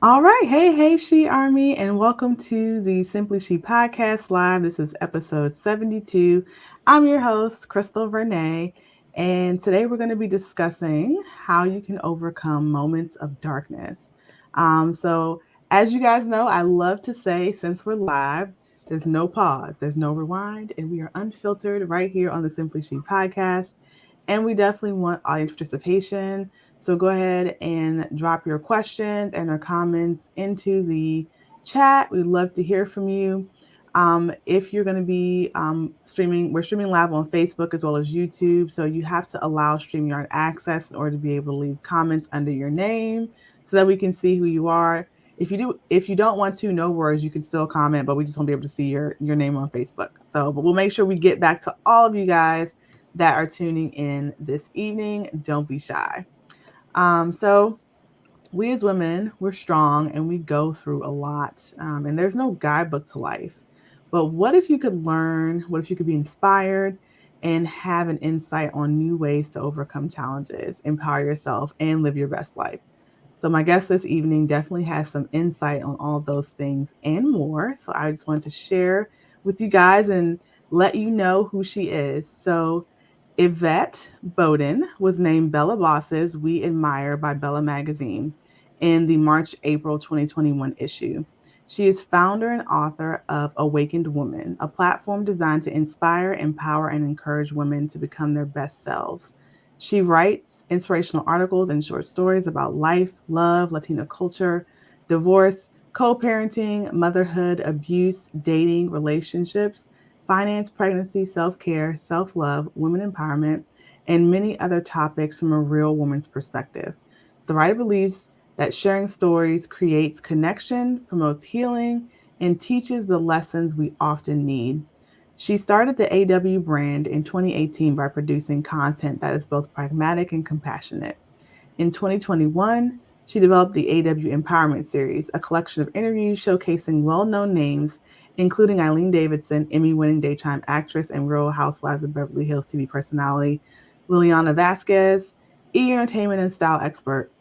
All right. Hey, She Army, and welcome to the Simply She Podcast Live. This is episode 72. I'm your host, Crystal Vernay, and today we're going to be discussing how you can overcome moments of darkness. So, as you guys know, I love to say, since we're live, there's no pause, there's no rewind, and we are unfiltered right here on the Simply She Podcast. And we definitely want audience participation. So go ahead and drop your questions and or comments into the chat. We'd love to hear from you. If you're going to be streaming, we're streaming live on Facebook as well as YouTube. So you have to allow StreamYard access in order to be able to leave comments under your name so that we can see who you are. If you don't want to, no worries, you can still comment, but we just won't be able to see your name on Facebook. So, but we'll make sure we get back to all of you guys that are tuning in this evening. Don't be shy. So we as women, we're strong and we go through a lot. And there's no guidebook to life. But what if you could learn? What if you could be inspired and have an insight on new ways to overcome challenges, empower yourself, and live your best life? So my guest this evening definitely has some insight on all of those things and more. So I just wanted to share with you guys and let you know who she is. So Yvette Bodden was named Bella Bosses We Admire by Bella Magazine in the March-April 2021 issue. She is founder and author of Awakened Woman, a platform designed to inspire, empower, and encourage women to become their best selves. She writes inspirational articles and short stories about life, love, Latino culture, divorce, co parenting, motherhood, abuse, dating, relationships, finance, pregnancy, self care, self love, women empowerment, and many other topics from a real woman's perspective. The writer believes that sharing stories creates connection, promotes healing, and teaches the lessons we often need. She started the AW brand in 2018 by producing content that is both pragmatic and compassionate. In 2021, she developed the AW Empowerment Series, a collection of interviews showcasing well known names, including Eileen Davidson, Emmy winning daytime actress and Real Housewives of Beverly Hills TV personality, Liliana Vasquez, entertainment and style expert,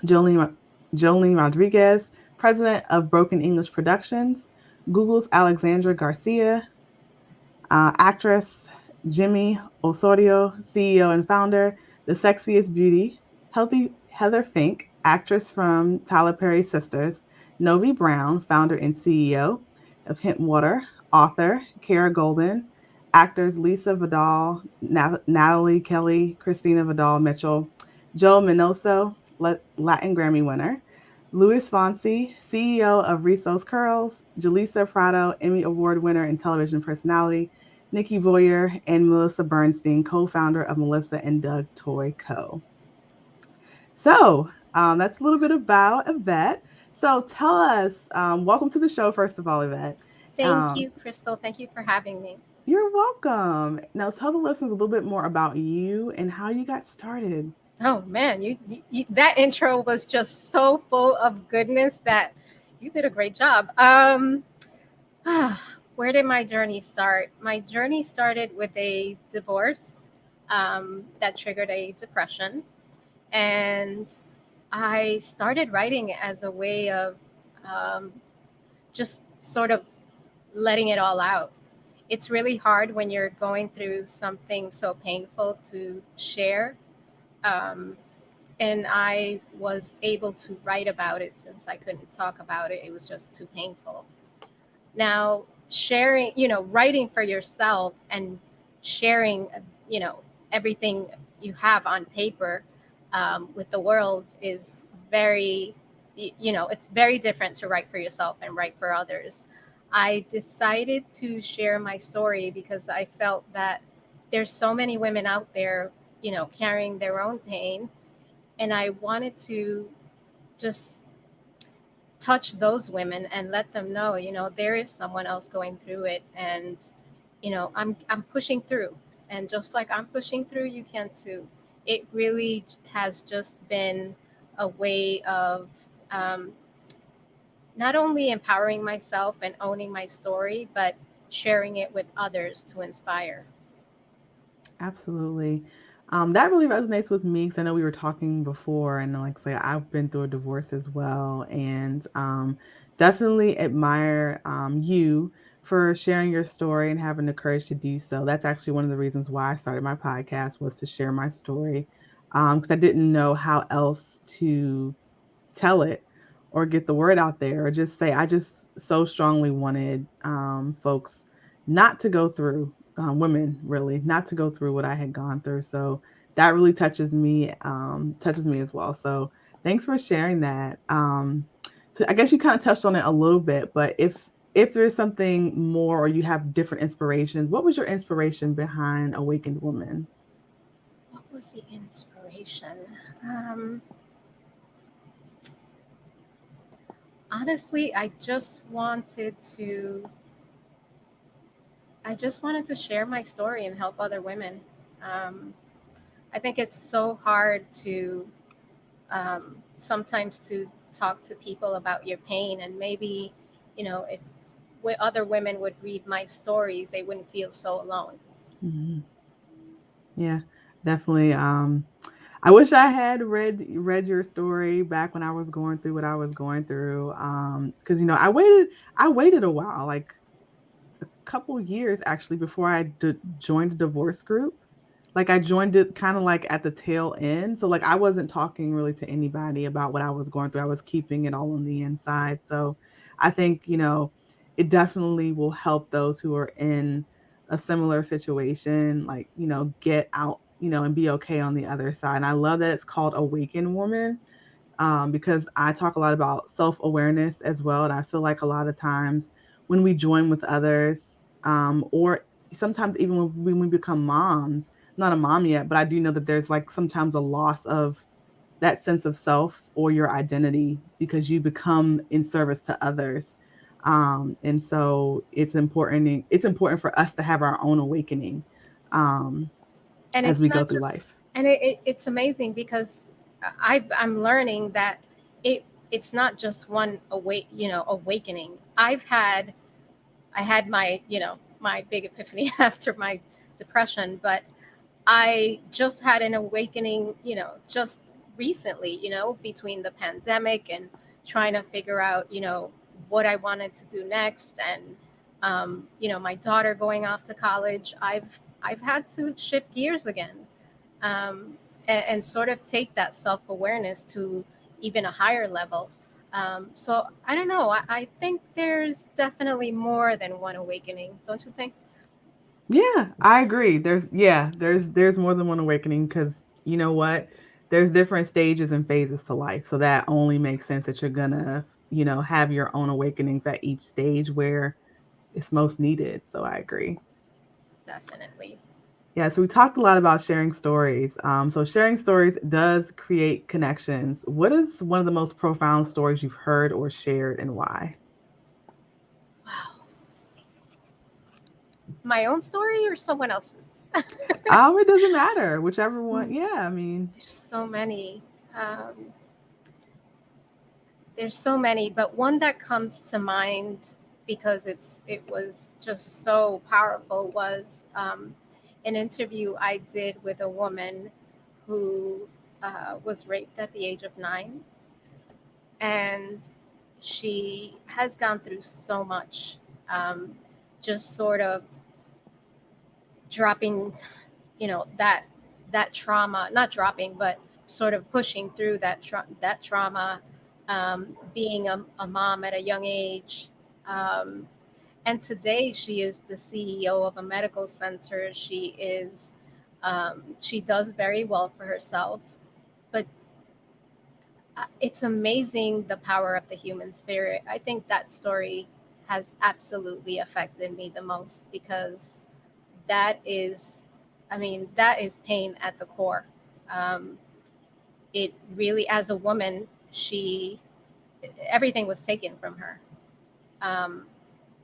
Jolene, Jolene Rodriguez, president of Broken English Productions, Google's Alexandra Garcia, actress Jimmy Osorio, CEO and founder, The Sexiest Beauty, Healthy Heather Fink, actress from Tyler Perry's Sisters, Novi Brown, founder and CEO of Hint Water, author Kara Golden, actors Lisa Vidal, Natalie Kelly, Christina Vidal Mitchell, Joe Minoso, Latin Grammy winner, Luis Fonsi, CEO of Rizos Curls, Jaleesa Prado, Emmy Award winner and television personality, Nikki Boyer, and Melissa Bernstein, co founder of Melissa and Doug Toy Co. So that's a little bit about Yvette. So tell us, welcome to the show, first of all, Yvette. Thank Um, you, Crystal. Thank you for having me. you're welcome. Now tell the listeners a little bit more about you and how you got started. Oh man, that intro was just so full of goodness that you did a great job. Where did my journey start? My journey started with a divorce that triggered a depression, and I started writing as a way of um, just sort of letting it all out. It's really hard when you're going through something so painful to share. Um, and I was able to write about it since I couldn't talk about it. It was just too painful. Now, sharing, writing for yourself and sharing, you know, everything you have on paper with the world is very, it's very different to write for yourself and write for others. I decided to share my story because I felt that there's so many women out there, carrying their own pain, and I wanted to just touch those women and let them know, there is someone else going through it, and I'm pushing through, and just like I'm pushing through, you can too. It really has just been a way of um, not only empowering myself and owning my story, but sharing it with others to inspire. Absolutely. That really resonates with me because I know we were talking before, and like say I've been through a divorce as well, and definitely admire you for sharing your story and having the courage to do so. That's actually one of the reasons why I started my podcast, was to share my story, because I didn't know how else to tell it or get the word out there, or just say I just so strongly wanted folks not to go through, women really not to go through what I had gone through. So that really touches me as well. So thanks for sharing that. So I guess you kind of touched on it a little bit, but if there's something more, or you have different inspirations, what was your inspiration behind Awakened Woman? What was the inspiration? Um, Honestly, I just wanted to share my story and help other women. Um, I think it's so hard to sometimes to talk to people about your pain, and maybe, if other women would read my stories, they wouldn't feel so alone. Mhm. Yeah, definitely. I wish I had read your story back when I was going through what I was going through. Because I waited a while, like a couple years actually, before joined a divorce group. Like I joined it kind of like at the tail end. So like I wasn't talking really to anybody about what I was going through. I was keeping it all on the inside. So I think, it definitely will help those who are in a similar situation, like, get out, and be okay on the other side. And I love that it's called Awaken Woman, because I talk a lot about self awareness as well. And I feel like a lot of times when we join with others, or sometimes even when we become moms, I'm not a mom yet, but I do know that there's like sometimes a loss of that sense of self or your identity because you become in service to others. And so it's important for us to have our own awakening, um, And as it's we go not through just, life. and it's amazing because I'm learning that it it's not just one awakening. I had my big epiphany after my depression, but I just had an awakening, just recently, between the pandemic and trying to figure out, what I wanted to do next, and my daughter going off to college. I've had to shift gears again, and sort of take that self awareness to even a higher level. So I don't know. I think there's definitely more than one awakening, don't you think? Yeah, I agree. There's more than one awakening, because you know what? There's different stages and phases to life. So that only makes sense that you're gonna, have your own awakenings at each stage where it's most needed. So I agree. Definitely. Yeah, so we talked a lot about sharing stories. So sharing stories does create connections. What is one of the most profound stories you've heard or shared, and why? Wow. My own story or someone else's? It doesn't matter, whichever one. Hmm. Yeah, I mean, There's so many. There's so many, but one that comes to mind because it was just so powerful was an interview I did with a woman who was raped at the age of 9, and she has gone through so much, um, just sort of dropping, that trauma, not dropping, but sort of pushing through that trauma, being a mom at a young age. Um, and today she is the CEO of a medical center. She does very well for herself, but it's amazing the power of the human spirit. I think that story has absolutely affected me the most because that is, I mean, that is pain at the core. Um, it really, as a woman, everything was taken from her. Um,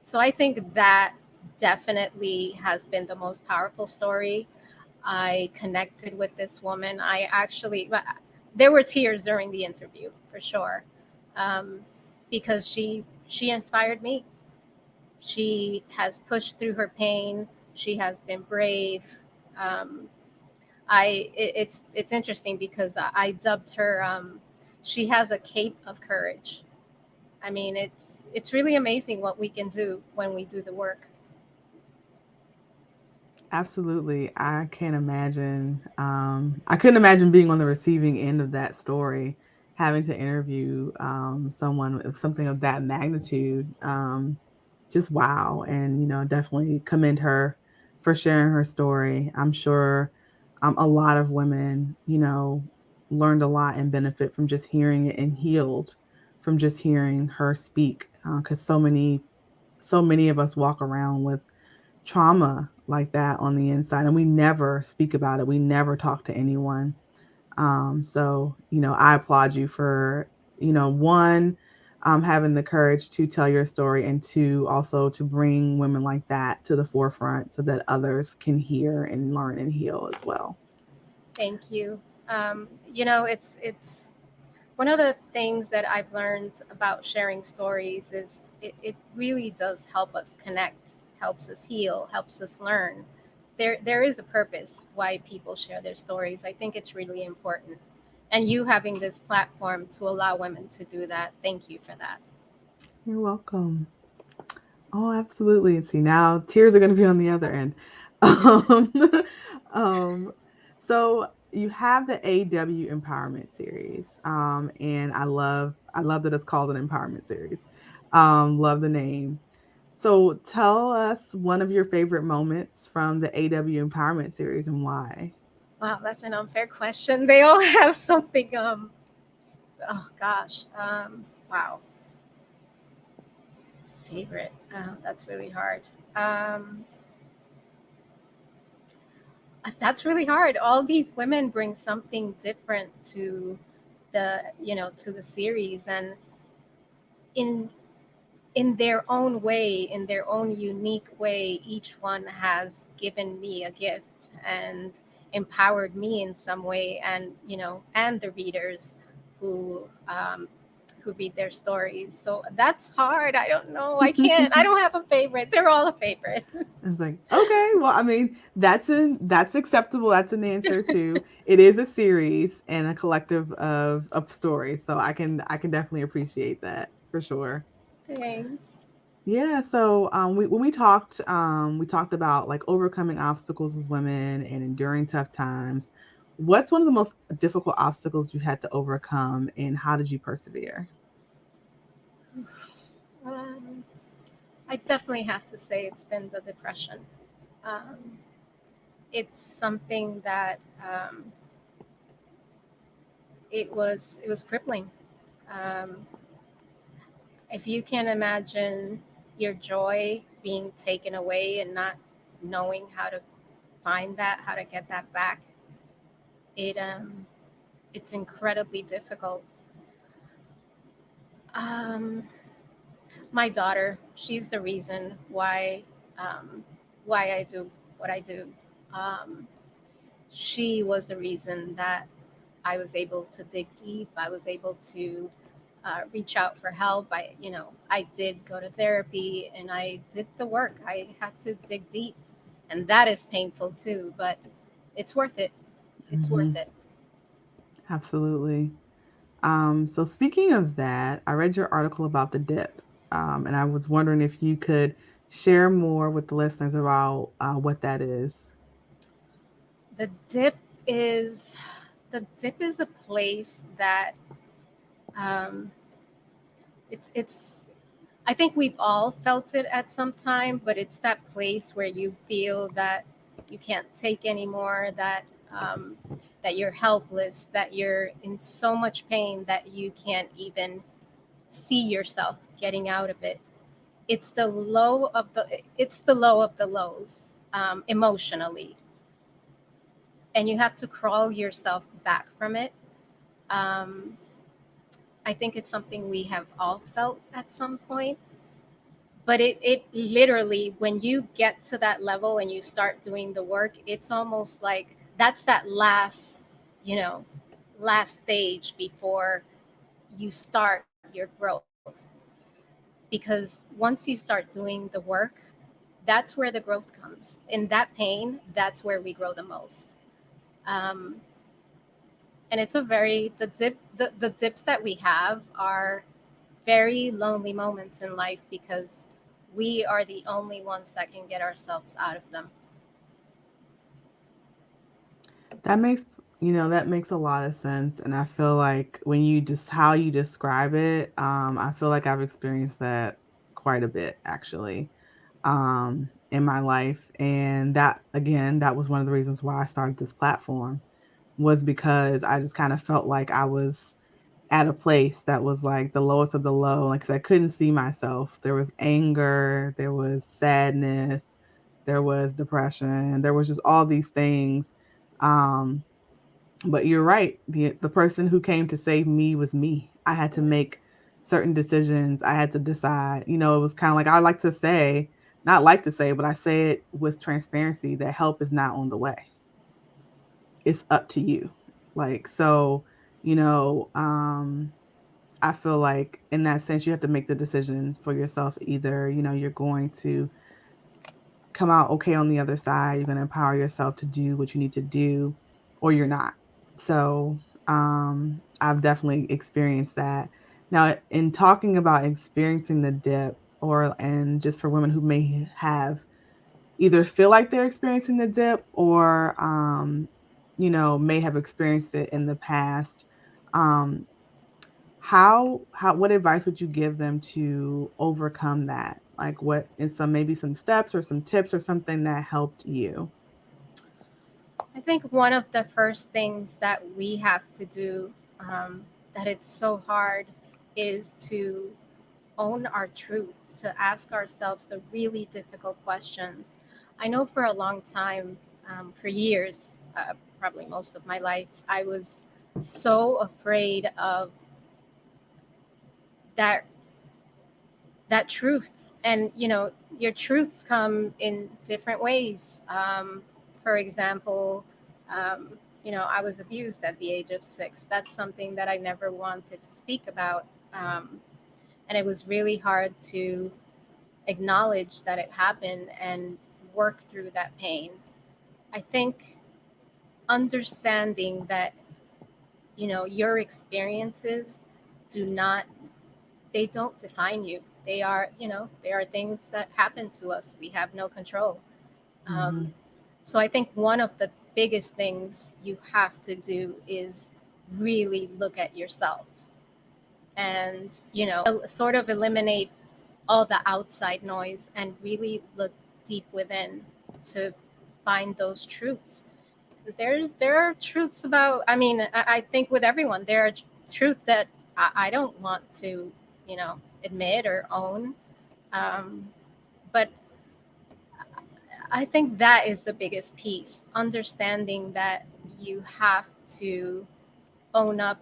so I think that definitely has been the most powerful story. I connected with this woman. There were tears during the interview for sure, um, because she inspired me. She has pushed through her pain. She has been brave. Um, It's interesting because I dubbed her. She has a cape of courage. I mean, it's really amazing what we can do when we do the work. Absolutely. I can't imagine. I couldn't imagine being on the receiving end of that story, having to interview someone with something of that magnitude. Just wow. And, definitely commend her for sharing her story. I'm sure a lot of women, learned a lot and benefit from just hearing it and healed from just hearing her speak. Because so many of us walk around with trauma like that on the inside and we never speak about it. We never talk to anyone. So, I applaud you for, one, having the courage to tell your story, and two, also to bring women like that to the forefront so that others can hear and learn and heal as well. Thank you. It's one of the things that I've learned about sharing stories is it really does help us connect, helps us heal, helps us learn. There is a purpose why people share their stories. I think it's really important. And you having this platform to allow women to do that, thank you for that. You're welcome. Oh, absolutely. And see, now tears are going to be on the other end. Um, um, so you have the AW Empowerment Series, and I love that it's called an Empowerment Series. Love the name. So tell us one of your favorite moments from the AW Empowerment Series and why. Wow, that's an unfair question. They all have something. Oh gosh. Wow. Favorite. That's really hard. Um, that's really hard. All these women bring something different to to the series, and in in their own way, in their own unique way, each one has given me a gift and empowered me in some way, and and the readers who who read their stories. So that's hard. I don't know. I can't. I don't have a favorite. They're all a favorite. It's like, okay, well, I mean, that's acceptable. That's an answer too. It is a series and a collective of stories, so I can definitely appreciate that for sure. Thanks. Yeah, so when we talked about like overcoming obstacles as women and enduring tough times. What's one of the most difficult obstacles you had to overcome, and how did you persevere? Um, I definitely have to say it's been the depression. Um, it's something that it was crippling. Um, if you can imagine your joy being taken away and not knowing how to find that, how to get that back, it it's incredibly difficult. Um, my daughter, she's the reason um, why I do what I do. Um, she was the reason that I was able to dig deep. I was able to reach out for help. I did go to therapy and I did the work. I had to dig deep, and that is painful too. But it's worth it. It's worth Hmm. it. Absolutely. So speaking of that, I read your article about the dip, and I was wondering if you could share more with the listeners about what that is. The dip is the dip is a place that um, it's I think we've all felt it at some time, but it's that place where you feel that you can't take anymore, um, that you're helpless, that you're in so much pain that you can't even see yourself getting out of it. It's the low of the lows, emotionally, and you have to crawl yourself back from it. Um, I think it's something we have all felt at some point, but it literally, when you get to that level and you start doing the work, it's almost like that's that you know last stage before you start your growth, because once you start doing the work, that's where the growth comes. In that pain, that's where we grow the most. um, and it's a very the dips that we have are very lonely moments in life because we are the only ones that can get ourselves out of them. That makes, that makes a lot of sense. And I feel like when you just how you describe it, I feel like I've experienced that quite a bit actually, in my life. And that again, that was one of the reasons why I started this platform, was because I just kind of felt like I was at a place that was like the lowest of the low, like 'cause I couldn't see myself. There was anger, there was sadness, there was depression, there was just all these things. Um, but you're right. The person who came to save me was me. I had to make certain decisions. I had to decide. It was kind of like I like to say, not like to say, but I say it with transparency that help is not on the way. It's up to you. Like so, you know, um I feel like in that sense you have to make the decision for yourself. Either, you're going to come out okay on the other side, you're going to empower yourself to do what you need to do, or you're not. So, I've definitely experienced that. Now, in talking about experiencing the dip, and just for women who may have either feel like they're experiencing the dip, or may have experienced it in the past, um, how what advice would you give them to overcome that? Like what is some maybe some steps or some tips or something that helped you? I think one of the first things that we have to do, that it's so hard, is to own our truth, to ask ourselves the really difficult questions. I know for a long time, for years, probably most of my life, I was so afraid of that that truth. And your truths come in different ways. For example, um, I was abused at the age of 6. That's something that I never wanted to speak about. And it was really hard to acknowledge that it happened and work through that pain. I think understanding that your experiences do not they don't define you. They are things that happen to us. We have no control. um, Mhm. so I think one of the biggest things you have to do is really look at yourself and sort of eliminate all the outside noise and really look deep within to find those truths. There are truths about. I mean, I think with everyone there are truths that I don't want to admit or own. Um, but I think that is the biggest piece: understanding that you have to own up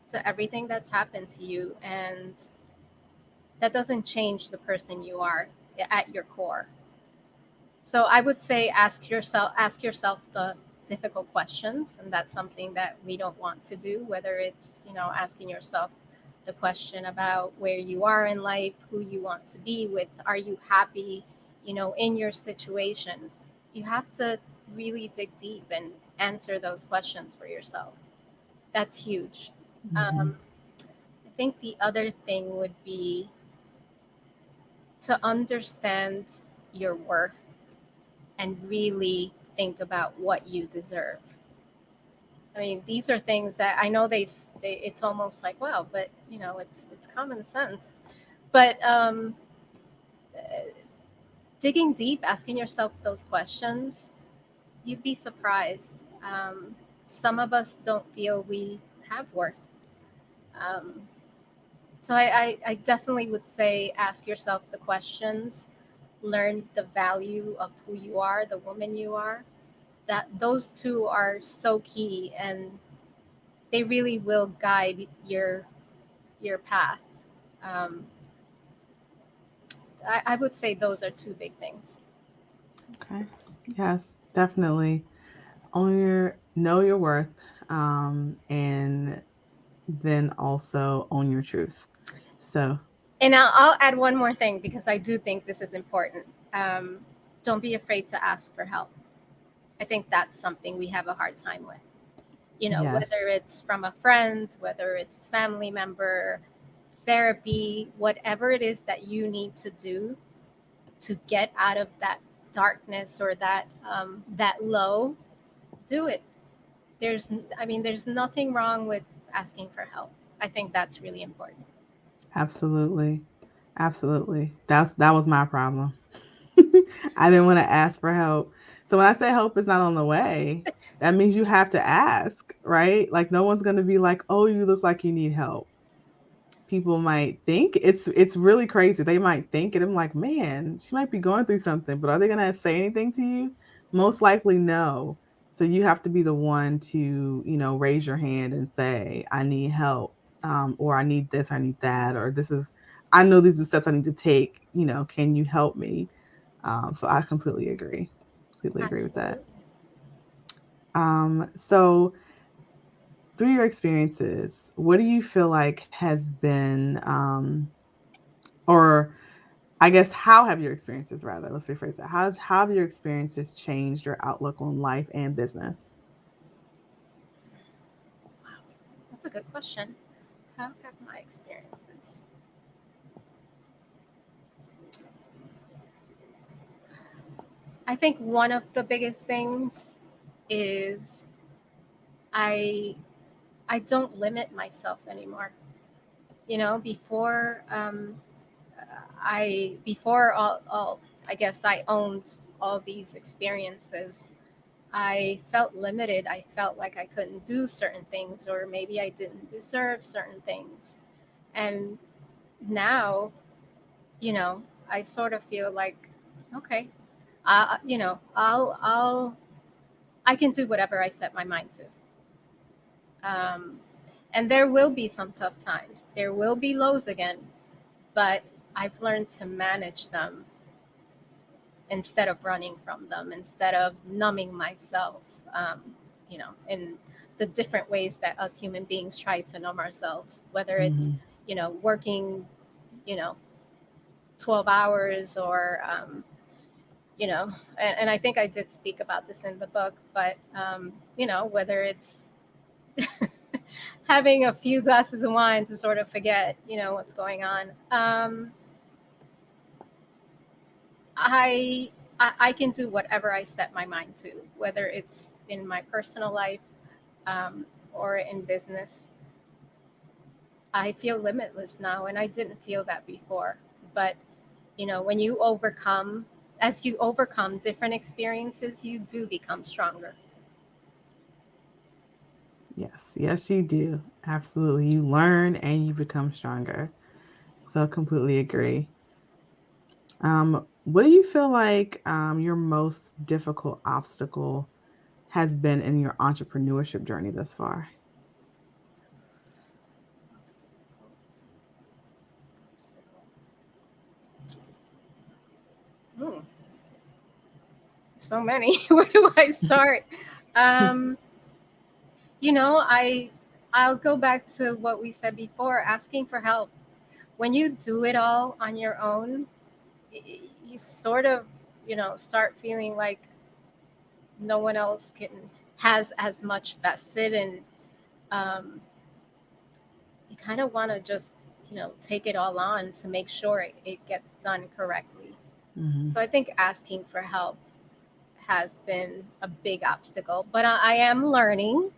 to everything that's happened to you, and that doesn't change the person you are at your core. So I would say ask yourself the difficult questions, and that's something that we don't want to do. Whether it's asking yourself the question about where you are in life, who you want to be with, are you happy, in your situation. You have to really dig deep and answer those questions for yourself. That's huge. Mhm. I think the other thing would be to understand your worth and really think about what you deserve. I mean, these are things that I know it's almost like, wow, but it's common sense. But digging deep, asking yourself those questions, you'd be surprised. Some of us don't feel we have worth. Um, so I definitely would say ask yourself the questions, learn the value of who you are, the woman you are. That those two are so key, and they really will guide your path. Um, I would say those are two big things. Okay. Yes, definitely. Know your worth, and then also own your truth. So, And I'll add one more thing because I do think this is important. Um, don't be afraid to ask for help. I think that's something we have a hard time with. Whether Yes, it's from a friend, whether it's a family member, therapy, whatever it is that you need to do to get out of that darkness or that low, do it. There's nothing wrong with asking for help. I think that's really important. absolutely. Absolutely. That was my problem. I didn't want to ask for help. So when I say help is not on the way, that means you have to ask, right? Like no one's going to be like, "Oh, you look like you need help." People might think it's really crazy. They might think it. I'm like, man, she might be going through something, but are they gonna say anything to you? Most likely no. So you have to be the one to, raise your hand and say, I need help, or I need this, I need that, or this is, I know these are steps I need to take. Can you help me? So I completely agree. Completely agree with that. Absolutely. So through your experiences, what do you feel like has been, or I guess how have your experiences rather, let's rephrase that. How have your experiences changed your outlook on life and business? Wow, that's a good question. How have my experiences? I think one of the biggest things is I I don't limit myself anymore. Before all I guess I owned all these experiences. I felt limited. I felt like I couldn't do certain things, or maybe I didn't deserve certain things. And now, you know, I sort of feel like, okay, I can do whatever I set my mind to. Um, and there will be some tough times. There will be lows again, but I've learned to manage them instead of running from them, instead of numbing myself, in the different ways that us human beings try to numb ourselves, whether it's, Hmm. working, you know, 12 hours or, and I think I did speak about this in the book, but, whether it's having a few glasses of wine to sort of forget, what's going on. I, I can do whatever I set my mind to, whether it's in my personal life, or in business. I feel limitless now, and I didn't feel that before. But when as you overcome different experiences, you do become stronger. Yes, yes, you do. Absolutely. You learn and you become stronger. So completely agree. What do you feel like your most difficult obstacle has been in your entrepreneurship journey thus far? Hmm, so many. Where do I start? Um, you know, I I'll go back to what we said before, asking for help. When you do it all on your own, you sort of, start feeling like no one else has as much vested, and um, you kind of want to just, take it all on to make sure it gets done correctly. Hmm. So I think asking for help has been a big obstacle, but I am learning,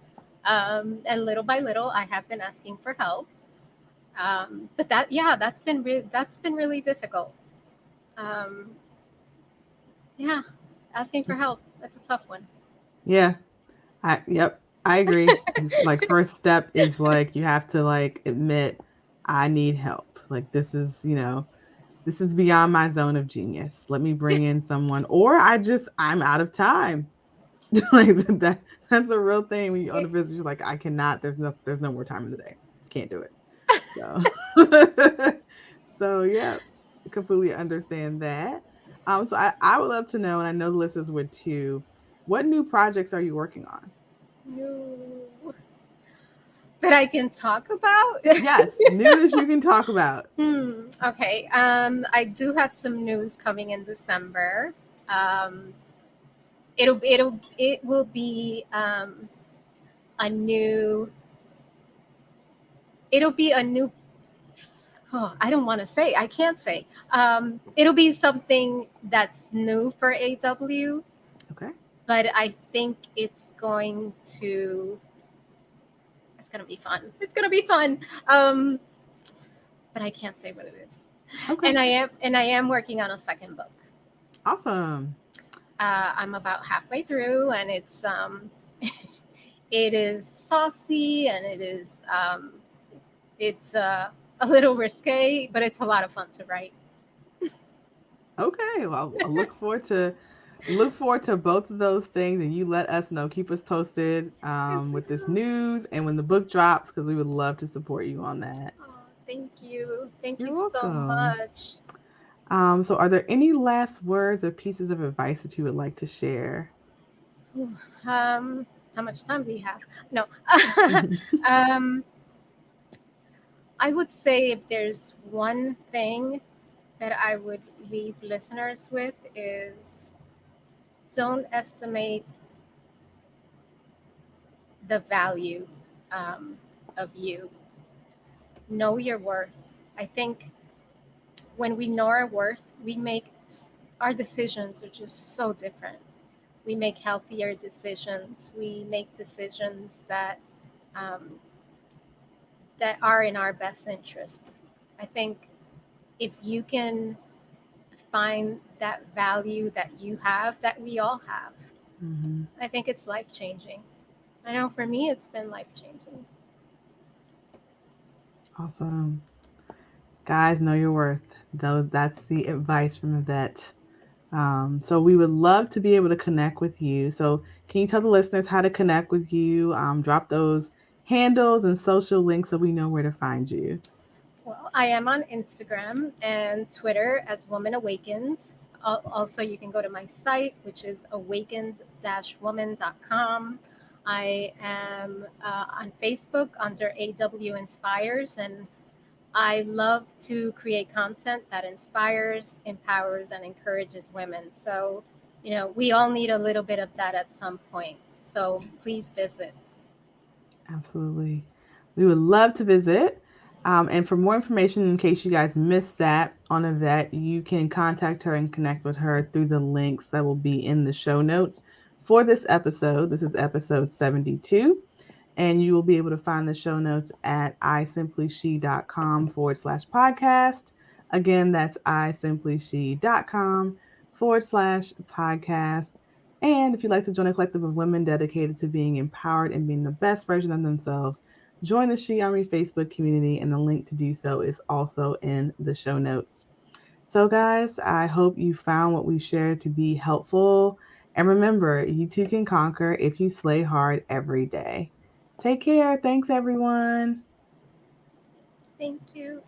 and little by little, I have been asking for help. But yeah, that's been really difficult. Um, yeah, asking for help, that's a tough one. Yeah, yep, I agree. Like first step is like you have to like admit I need help. Like this is beyond my zone of genius. Let me bring in someone, or I'm out of time. Like that's a real thing when you own a business. You're like, I cannot. There's no more time in the day. Can't do it. So so yeah, completely understand that. So I would love to know, and I know the listeners would too. What new projects are you working on? No, that I can talk about. Yes, new that you can talk about. Okay. I do have some news coming in December. Um, it will be a new it'll be a new oh, I don't want to say, I can't say. It'll be something that's new for AW, Okay. but I think it's gonna be fun. It's gonna be fun. Um, but I can't say what it is. Okay. And I am working on a second book. Awesome. I'm about halfway through, and it is saucy, and it's a little risque, but it's a lot of fun to write. Okay. Well, I look forward to both of those things, and you let us know. Keep us posted with this news and when the book drops, because we would love to support you on that. Oh, thank you. Thank you You're so welcome. much. So, are there any last words or pieces of advice that you would like to share? Whew. How much time do you have? No. um, I would say if there's one thing that I would leave listeners with is don't estimate the value um, of you. Know your worth. I think when we know our worth, our decisions are just so different. We make healthier decisions. We make decisions um, that are in our best interest. I think if you can find that value that you have, that we all have, Hmm. I think it's life changing. I know for me, it's been life changing. Awesome. Guys, know your worth. That's the advice from Yvette. So we would love to be able to connect with you. So can you tell the listeners how to connect with you? Drop those handles and social links so we know where to find you. Well, I am on Instagram and Twitter as Woman Awakens. Also, you can go to my site, which is awakened-woman.com. I am on Facebook under AW Inspires, and I love to create content that inspires, empowers, and encourages women. So, we all need a little bit of that at some point. So please visit. Absolutely. We would love to visit. And for more information, in case you guys missed that on Yvette, you can contact her and connect with her through the links that will be in the show notes for this episode. This is episode 72. And you will be able to find the show notes at isimplyShe.com/podcast. Again, that's isimplyShe.com/podcast. And if you'd like to join a collective of women dedicated to being empowered and being the best version of themselves, join the She Army Facebook community, and the link to do so is also in the show notes. So, guys, I hope you found what we shared to be helpful. And remember, you too can conquer if you slay hard every day. Take care. Thanks, everyone. Thank you.